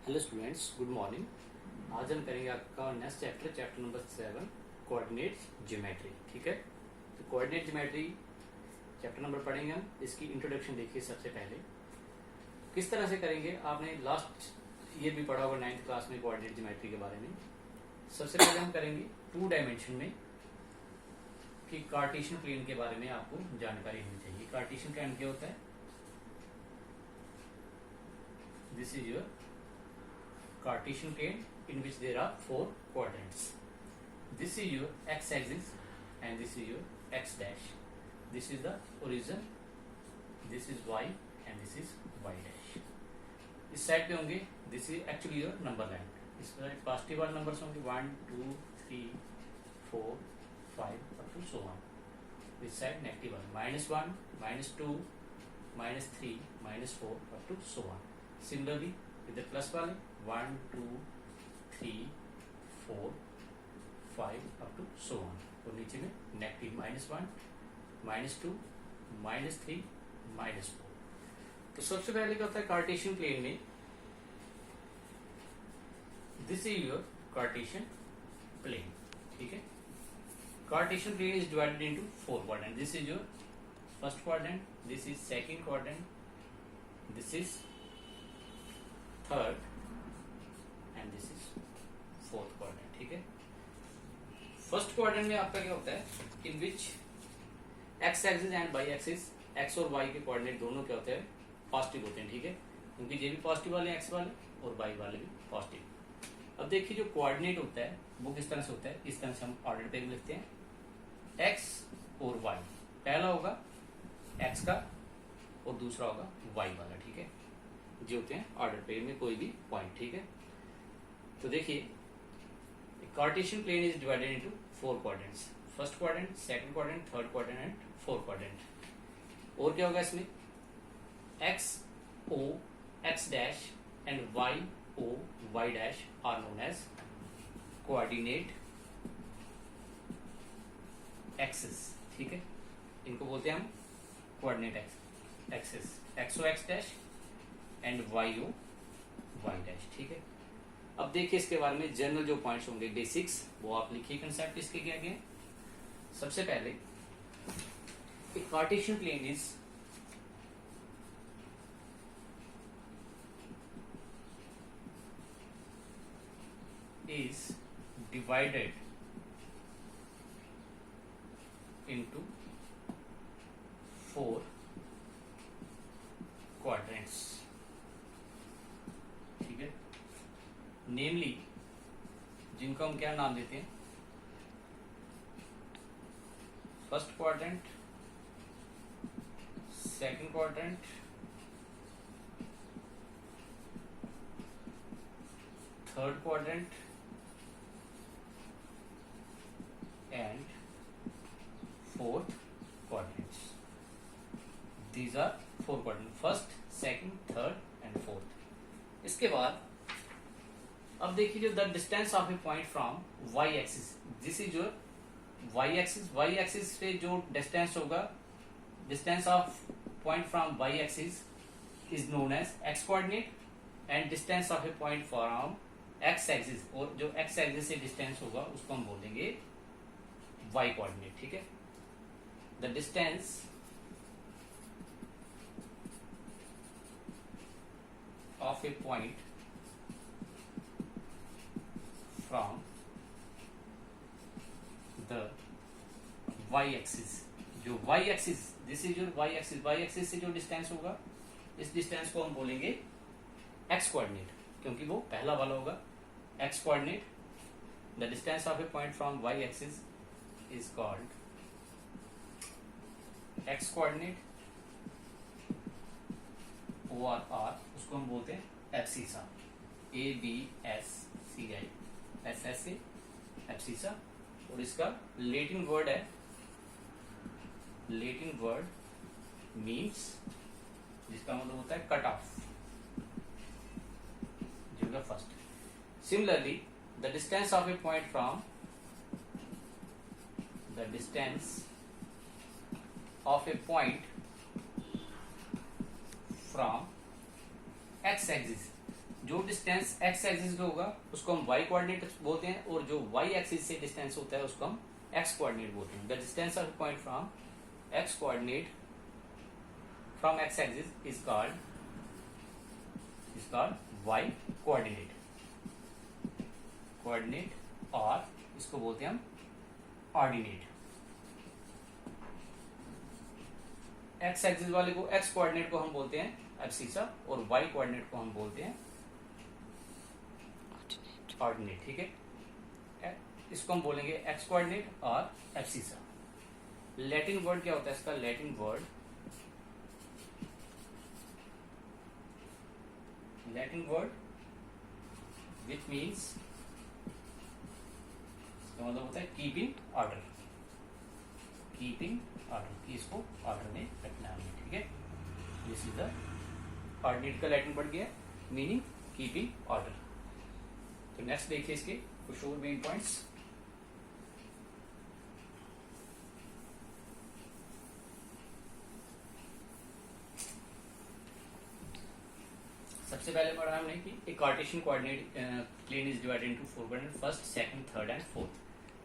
Hello students, good morning. आज हम करेंगे आपका next chapter number 7 coordinate geometry. ठीक है, तो कोऑर्डिनेट ज्योमेट्री चैप्टर नंबर पढ़ेंगे हम। इसकी इंट्रोडक्शन देखिए। सबसे पहले किस तरह से करेंगे, आपने लास्ट ईयर भी पढ़ा होगा 9th क्लास में कोऑर्डिनेट ज्योमेट्री के बारे में। सबसे पहले हम करेंगे 2 डायमेंशन में कि कार्टेशियन प्लेन के बारे में आपको जानकारी होनी चाहिए। कार्टेशियन प्लेन क्या होता है? This is your Cartesian plane in which there are 4 quadrants. This is your x-axis and this is your x dash. This is the origin, this is y and this is y dash. इस side पे होंगे, this is actually your number line. इस side positive वाले numbers होंगे 1 2 3 4 5 up to so on. इस side negative वाले -1 -2 -3 -4 up to so on. Similarly इधर plus वाले 1 2 3 4 5 up to so on, और नीचे में नेगेटिव -1 -2 -3 -4। तो सबसे पहले क्या होता है कार्टेशियन प्लेन में? This is your Cartesian plane. ठीक है, Cartesian plane is divided into 4 quadrant. This is your first quadrant, this is second quadrant, this is third and this is fourth quadrant. ठीक है, फर्स्ट क्वाड्रेंट में आपका क्या होता है, in which X axis and Y axis, X और Y के coordinate दोनों क्या होते हैं? पॉजिटिव होते हैं। ठीक है, क्योंकि ये भी पॉजिटिव वाले एक्स वाले और वाई वाले भी पॉजिटिव। अब देखिए जो कोऑर्डिनेट होता है वो किस तरह से होता है, इस तरह से हम ऑर्डर पे लिखते हैं। एक्स और वाई, पहला होगा एक्स का और दूसरा होगा वाई वाला। ठीक है, जो होते हैं ऑर्डर पेयर में कोई भी पॉइंट। ठीक है, तो देखिए Cartesian plane is divided into 4 quadrants. First quadrant, second quadrant, third quadrant and fourth quadrant. और क्या होगा इसमें? X O X dash and Y O Y dash are known as coordinate axis. ठीक है, इनको बोलते हैं हम coordinate axis, X O X dash and Y O Y dash. ठीक है, अब देखिए इसके बारे में जनरल जो पॉइंट्स होंगे बेसिक्स, वो आप लिखिए। कंसेप्ट इसके क्या क्या? सबसे पहले एक Cartesian plane is divided into 4 quadrants. ठीक है, नेमली जिनको हम क्या नाम देते हैं? First quadrant, second quadrant, third quadrant and fourth quadrants. These are 4 quadrant, first second third and fourth. इसके बाद अब देखिए जो the distance of a point from Y axis, this is your Y axis. Y axis पे जो distance होगा, distance of point from Y axis is known as X coordinate, and distance of a point from X axis, और जो x axis से distance होगा उसको हम बोलेंगे वाई कोऑर्डिनेट। ठीक है, the distance of a point from the Y axis, जो Y axis, this is your Y axis, Y axis से जो डिस्टेंस होगा इस डिस्टेंस को हम बोलेंगे एक्स कोऑर्डिनेट, क्योंकि वो पहला वाला होगा X coordinate. The distance of a point from Y axis is called X coordinate, O R R, उसको हम बोलते हैं abscissa, A B S C I S S A, abscissa. और इसका लैटिन वर्ड है, लैटिन वर्ड मीन्स, जिसका मतलब होता है कट ऑफ, जो होगा first. Similarly the distance of a point from, the distance of a point from X axis, जो डिस्टेंस एक्स एक्सिस पे होगा उसको हम वाई कोऑर्डिनेट बोलते हैं, और जो वाई एक्सिस से डिस्टेंस होता है उसको हम एक्स कोऑर्डिनेट बोलते हैं. The distance of point from X coordinate from X axis is called Y coordinate और इसको बोलते हैं हम ऑर्डिनेट. एक्स एक्सिस वाले को एक्स कोऑर्डिनेट को हम बोलते हैं एब्सिसा और वाई कोऑर्डिनेट को हम बोलते हैं ऑर्डिनेट. ठीक है, इसको हम बोलेंगे एक्स कोऑर्डिनेट और एब्सिसा. लैटिन वर्ड क्या होता है इसका? लैटिन वर्ड विच मीन्स, इसका मतलब होता है कीपिंग ऑर्डर कि इसको ऑर्डर में रखना है. ठीक है, दिस इज द ऑर्डिनेट का लैटिन वर्ड गया मीनिंग कीपिंग ऑर्डर. तो नेक्स्ट देखिए इसके कुछ और मेन पॉइंट्स. सबसे पहले पढ़ा हमने कि एक Cartesian coordinate plane is divided into 4 quadrant, first, second, third and fourth.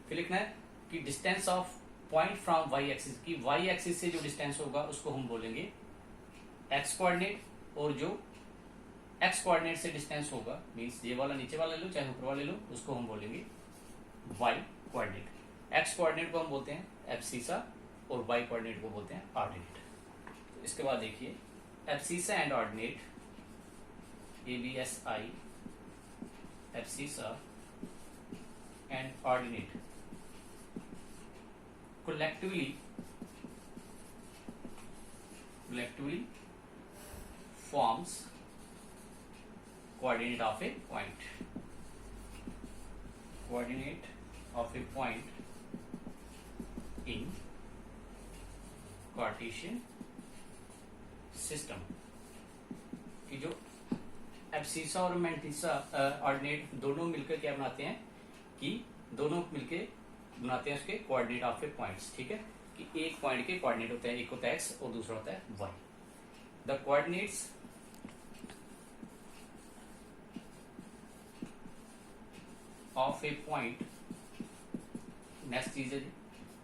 फिर लिखना है कि distance of point from Y axis, की वाई एक्सिस से जो डिस्टेंस होगा उसको हम बोलेंगे एक्स कोऑर्डिनेट, और जो एक्स कोऑर्डिनेट से डिस्टेंस होगा मींस ये वाला नीचे वाला ले लो चाहे ऊपर वाला ले लो, उसको हम बोलेंगे वाई कोऑर्डिनेट. एक्स कोऑर्डिनेट को हम बोलते हैं एब्सिसा और वाई कोऑर्डिनेट को बोलते हैं ऑर्डिनेट. तो इसके बाद देखिए abscissa and ordinate, ABSI, abscissa and ordinate collectively forms coordinate of a point in Cartesian system. कि जो एब्सिसा और मेंटिसा ऑर्डिनेट दोनों मिलकर क्या बनाते हैं कि दोनों मिलकर बनाते हैं उसके कोऑर्डिनेट ऑफ ए पॉइंट्स. ठीक है, कि एक पॉइंट के कोऑर्डिनेट होते हैं, एक होता है एक्स और दूसरा होता है Y. The coordinates of a point, next चीज है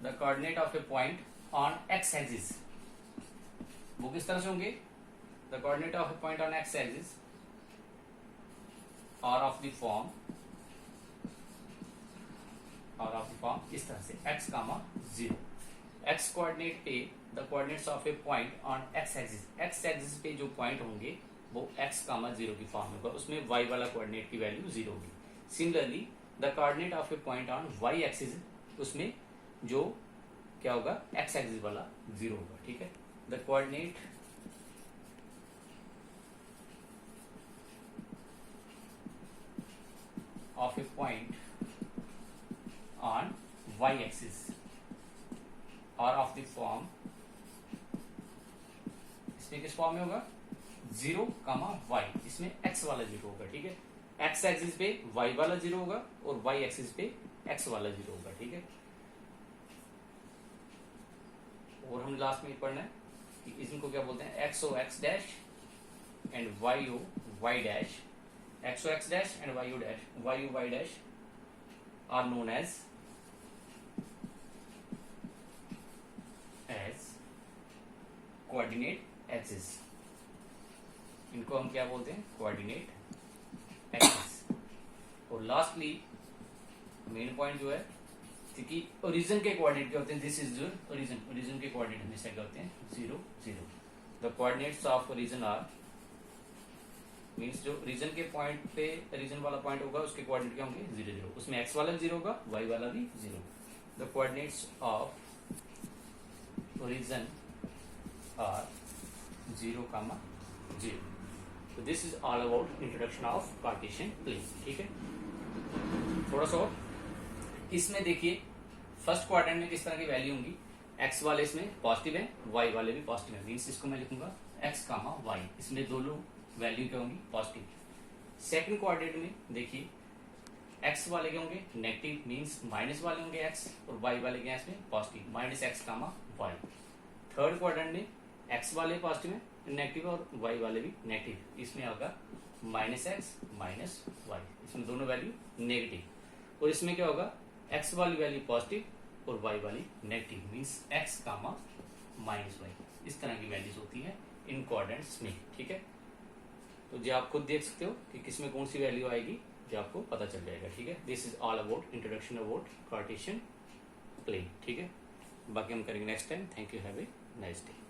the coordinate of a point on X axis. वो किस तरह से होंगे? The coordinate of a point on X axis और ऑफ द फॉर्म इस तरह से x, 0. x कोऑर्डिनेट पे the coordinates of a point on x axis पे जो पॉइंट होंगे वो x, 0 की फॉर्म होगा, उसमें y वाला कोऑर्डिनेट की वैल्यू 0 होगी. Similarly the coordinate of a point on y axis, उसमें जो क्या होगा x एक्सिस वाला 0 होगा. ठीक है, the coordinate of a point on y axis or of the form, इसमें किस फॉर्म में होगा 0, y, इसमें x वाला 0 होगा. ठीक है, x एक्सिस पे y वाला 0 होगा और y एक्सिस पे x वाला 0 होगा. ठीक है, और हम लास्ट में पढ़ना है कि इसको क्या बोलते हैं x o x dash and y o y dash. x o x dash and y o y dash are known as coordinate axis. इनको हम क्या बोलते हैं? Coordinate axis. और लास्टली मेन पॉइंट जो है कि ओरिजिन के कोऑर्डिनेट क्या होते हैं? दिस इज जो ओरिजिन के कोऑर्डिनेट हमेशा क्या होते हैं? 0, 0. The coordinates of origin are means जो रीजन के पॉइंट पे रीजन वाला पॉइंट होगा उसके कोऑर्डिनेट क्या होंगे? 0, 0. उसमें x वाला 0 होगा, y वाला भी 0. The coordinates of origin are 0, 0. So this is all about introduction of Cartesian plane. ठीक है, थोड़ा सा और इसमें देखिए फर्स्ट क्वाड्रेंट में किस तरह की वैल्यू होंगी. x वाले इसमें पॉजिटिव है, y वाले भी पॉजिटिव है, मीन्स इसको मैं लिखूंगा x, y. इसमें दोनों वैल्यू क्या होंगी? पॉजिटिव. सेकंड क्वाड्रेंट में देखिए x वाले क्या होंगे? नेगेटिव, मीन्स माइनस वाले होंगे x, और y वाले क्या है इसमें? Positive, -x, y. Third quadrant में x वाले पॉजिटिव है नेगेटिव और y वाले भी नेगेटिव, इसमें होगा माइनस एक्स माइनस वाई, इसमें दोनों वैल्यू नेगेटिव, और इसमें क्या होगा, एक्स वाली वैल्यू पॉजिटिव और वाई वाली negative, means X comma minus Y, इस तरह की वैल्यूज होती हैं इन कोऑर्डिनेट्स में, ठीक है। तो जो आप खुद देख सकते हो कि किसमें कौन सी वैल्यू आएगी, जो आपको पता चल जाएगा, ठीक है। This is all about introduction about Cartesian plane, ठीक है। बाकी हम करेंगे next time. Thank you, have a nice day.